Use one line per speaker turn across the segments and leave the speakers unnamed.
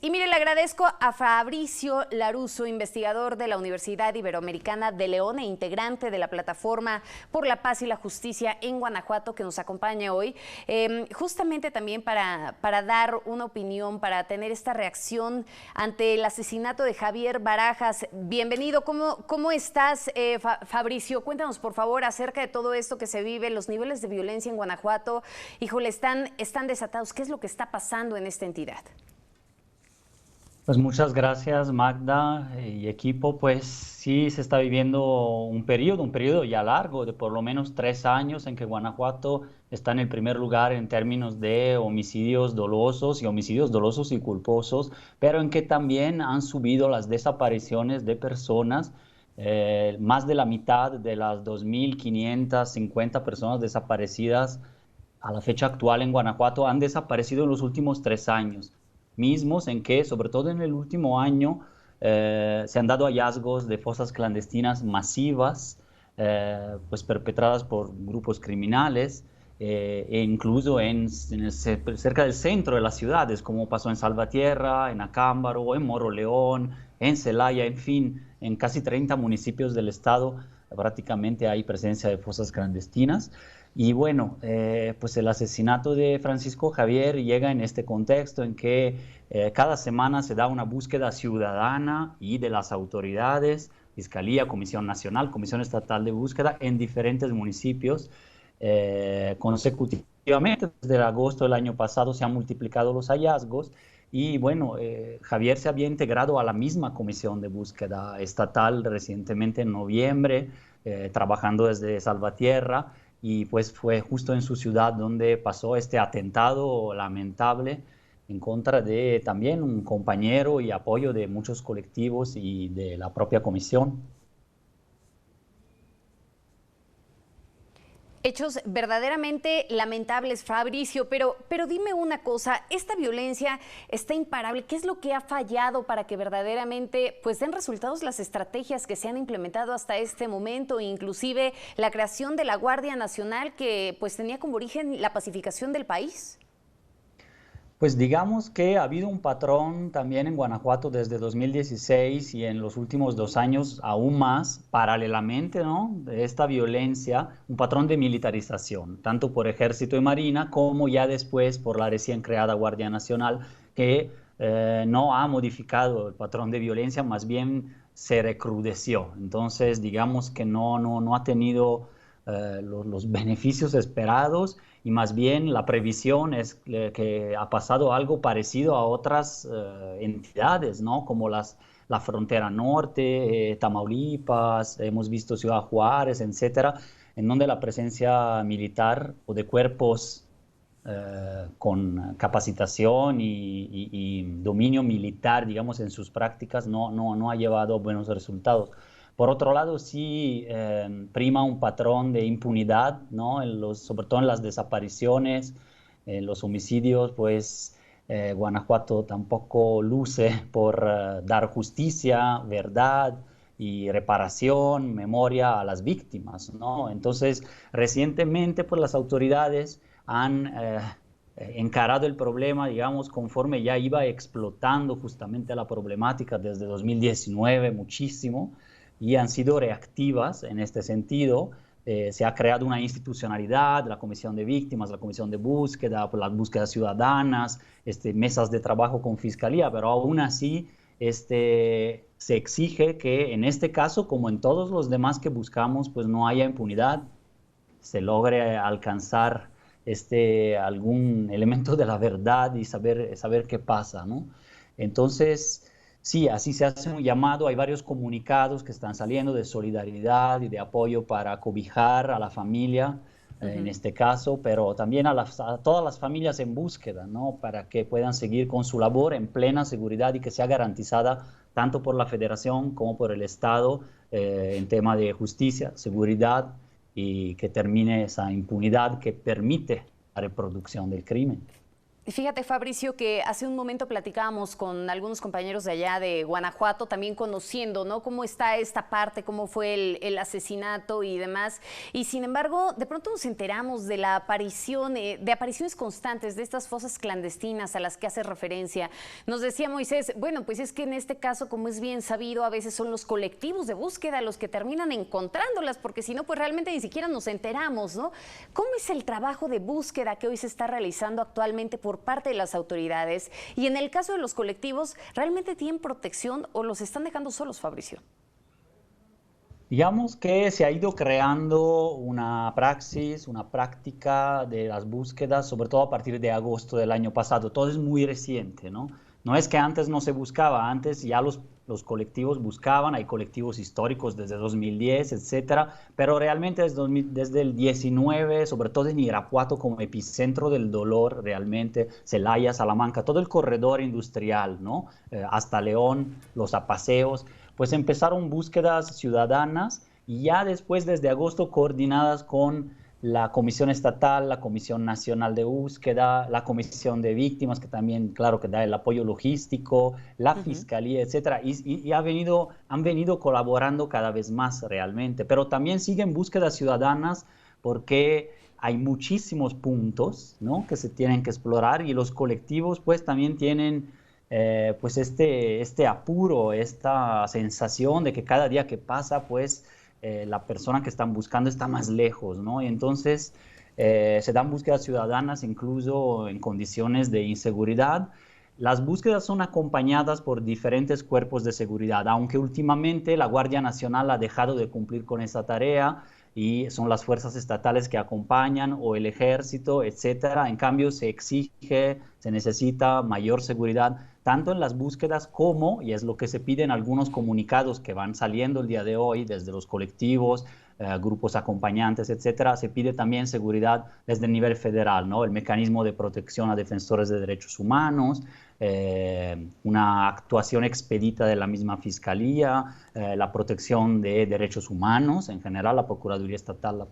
Y mire, le agradezco a Fabricio Laruso, investigador de la Universidad Iberoamericana de León e integrante de la Plataforma por la Paz y la Justicia en Guanajuato, que nos acompaña hoy, justamente también para dar una opinión, para tener esta reacción ante el asesinato de Javier Barajas. Bienvenido. ¿Cómo estás, Fabricio? Cuéntanos, por favor, acerca de todo esto que se vive, los niveles de violencia en Guanajuato. Híjole, están desatados. ¿Qué es lo que está pasando en esta entidad?
Pues muchas gracias, Magda y equipo. Pues sí, se está viviendo un periodo ya largo de por lo menos 3 años en que Guanajuato está en el primer lugar en términos de homicidios dolosos y culposos, pero en que también han subido las desapariciones de personas. Más de la mitad de las 2.550 personas desaparecidas a la fecha actual en Guanajuato han desaparecido en los últimos 3 años, mismos en que, sobre todo en el último año, se han dado hallazgos de fosas clandestinas masivas, pues perpetradas por grupos criminales, e incluso cerca del centro de las ciudades, como pasó en Salvatierra, en Acámbaro, en Moroleón, en Celaya, en fin, en casi 30 municipios del estado prácticamente hay presencia de fosas clandestinas. Y bueno, pues el asesinato de Francisco Javier llega en este contexto en que cada semana se da una búsqueda ciudadana y de las autoridades, Fiscalía, Comisión Nacional, Comisión Estatal de Búsqueda, en diferentes municipios. Consecutivamente, desde agosto del año pasado se han multiplicado los hallazgos y bueno, Javier se había integrado a la misma Comisión de Búsqueda Estatal recientemente en noviembre, trabajando desde Salvatierra, y pues fue justo en su ciudad donde pasó este atentado lamentable en contra de también un compañero y apoyo de muchos colectivos y de la propia comisión.
Hechos verdaderamente lamentables, Fabricio, pero dime una cosa, esta violencia está imparable. ¿Qué es lo que ha fallado para que verdaderamente pues den resultados las estrategias que se han implementado hasta este momento, inclusive la creación de la Guardia Nacional que pues tenía como origen la pacificación del país?
Pues digamos que ha habido un patrón también en Guanajuato desde 2016 y en los últimos 2 años aún más, paralelamente, ¿no?, de esta violencia, un patrón de militarización, tanto por Ejército y Marina como ya después por la recién creada Guardia Nacional, que no ha modificado el patrón de violencia, más bien se recrudeció. Entonces, digamos que no ha tenido los beneficios esperados, y más bien la previsión es que ha pasado algo parecido a otras entidades, ¿no?, como la frontera norte, Tamaulipas, hemos visto Ciudad Juárez, etcétera, en donde la presencia militar o de cuerpos con capacitación y dominio militar, digamos, en sus prácticas no ha llevado a buenos resultados. Por otro lado, sí prima un patrón de impunidad, ¿no?, sobre todo en las desapariciones, en los homicidios, pues Guanajuato tampoco luce por dar justicia, verdad y reparación, memoria a las víctimas, ¿no? Entonces, recientemente, pues las autoridades han encarado el problema, digamos, conforme ya iba explotando justamente la problemática desde 2019 muchísimo, y han sido reactivas en este sentido. Se ha creado una institucionalidad, la Comisión de Víctimas, la Comisión de Búsqueda, pues las búsquedas ciudadanas, mesas de trabajo con Fiscalía, pero aún así se exige que en este caso, como en todos los demás que buscamos, pues no haya impunidad, se logre alcanzar algún elemento de la verdad y saber qué pasa, ¿no? Entonces, sí, así se hace un llamado. Hay varios comunicados que están saliendo de solidaridad y de apoyo para cobijar a la familia, en este caso, pero también a todas las familias en búsqueda, ¿no?, para que puedan seguir con su labor en plena seguridad y que sea garantizada tanto por la Federación como por el Estado en tema de justicia, seguridad, y que termine esa impunidad que permite la reproducción del crimen.
Fíjate, Fabricio, que hace un momento platicábamos con algunos compañeros de allá de Guanajuato, también conociendo, ¿no?, cómo está esta parte, cómo fue el asesinato y demás. Y sin embargo, de pronto nos enteramos de la aparición, de apariciones constantes de estas fosas clandestinas a las que hace referencia. Nos decía Moisés, bueno, pues es que en este caso, como es bien sabido, a veces son los colectivos de búsqueda los que terminan encontrándolas, porque si no, pues realmente ni siquiera nos enteramos, ¿no? ¿Cómo es el trabajo de búsqueda que hoy se está realizando actualmente por parte de las autoridades? Y en el caso de los colectivos, ¿realmente tienen protección o los están dejando solos, Fabricio?
Digamos que se ha ido creando una praxis, una práctica de las búsquedas, sobre todo a partir de agosto del año pasado. Todo es muy reciente, ¿no? No es que antes no se buscaba, antes ya los colectivos buscaban, hay colectivos históricos desde 2010, etcétera, pero realmente desde el 19, sobre todo en Irapuato como epicentro del dolor, realmente, Celaya, Salamanca, todo el corredor industrial, ¿no? Hasta León, los apaseos, pues empezaron búsquedas ciudadanas y ya después, desde agosto, coordinadas con la Comisión Estatal, la Comisión Nacional de Búsqueda, la Comisión de Víctimas, que también, claro, que da el apoyo logístico, la Fiscalía, etcétera, y han venido colaborando cada vez más realmente, pero también siguen búsquedas ciudadanas porque hay muchísimos puntos, ¿no?, que se tienen que explorar y los colectivos pues también tienen pues este apuro, esta sensación de que cada día que pasa pues la persona que están buscando está más lejos, ¿no? Y entonces se dan búsquedas ciudadanas incluso en condiciones de inseguridad. Las búsquedas son acompañadas por diferentes cuerpos de seguridad, aunque últimamente la Guardia Nacional ha dejado de cumplir con esa tarea y son las fuerzas estatales que acompañan o el ejército, etcétera. En cambio, se necesita mayor seguridad tanto en las búsquedas como, y es lo que se pide en algunos comunicados que van saliendo el día de hoy desde los colectivos, grupos acompañantes, etcétera, se pide también seguridad desde el nivel federal, ¿no? El mecanismo de protección a defensores de derechos humanos, una actuación expedita de la misma Fiscalía, la protección de derechos humanos en general, la Procuraduría Estatal,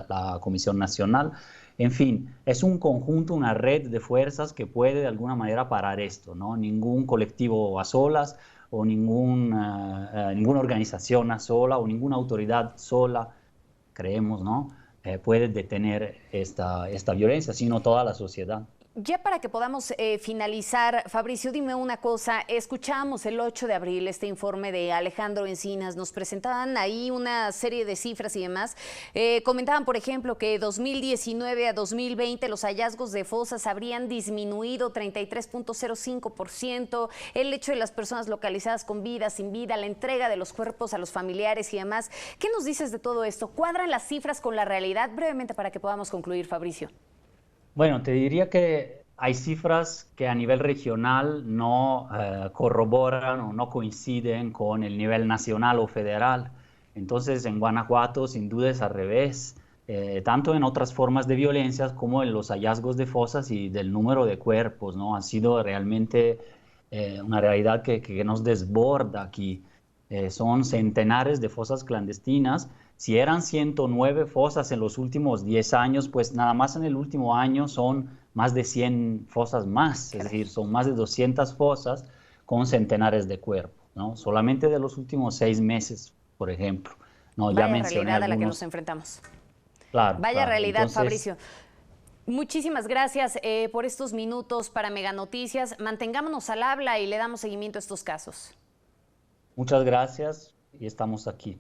la Comisión Nacional. En fin, es un conjunto, una red de fuerzas que puede de alguna manera parar esto, ¿no? Ningún colectivo a solas o ninguna organización a sola o ninguna autoridad sola, creemos, ¿no? Puede detener esta violencia, sino toda la sociedad.
Ya para que podamos finalizar, Fabricio, dime una cosa. Escuchamos el 8 de abril este informe de Alejandro Encinas. Nos presentaban ahí una serie de cifras y demás. Comentaban, por ejemplo, que de 2019 a 2020 los hallazgos de fosas habrían disminuido 33.05%. El hecho de las personas localizadas con vida, sin vida, la entrega de los cuerpos a los familiares y demás. ¿Qué nos dices de todo esto? ¿Cuadran las cifras con la realidad? Brevemente para que podamos concluir, Fabricio.
Bueno, te diría que hay cifras que a nivel regional no corroboran o no coinciden con el nivel nacional o federal. Entonces, en Guanajuato, sin duda es al revés, tanto en otras formas de violencia como en los hallazgos de fosas y del número de cuerpos, ¿no? Ha sido realmente una realidad que nos desborda aquí. Son centenares de fosas clandestinas. Si eran 109 fosas en los últimos 10 años, pues nada más en el último año son más de 100 fosas más, es decir, son más de 200 fosas con centenares de cuerpos, ¿no? Solamente de los últimos 6 meses, por ejemplo. No,
ya mencioné realidad a la que nos enfrentamos.
Claro,
Vaya
claro.
realidad,
Entonces,
Fabricio. Muchísimas gracias por estos minutos para Mega Noticias. Mantengámonos al habla y le damos seguimiento a estos casos.
Muchas gracias y estamos aquí.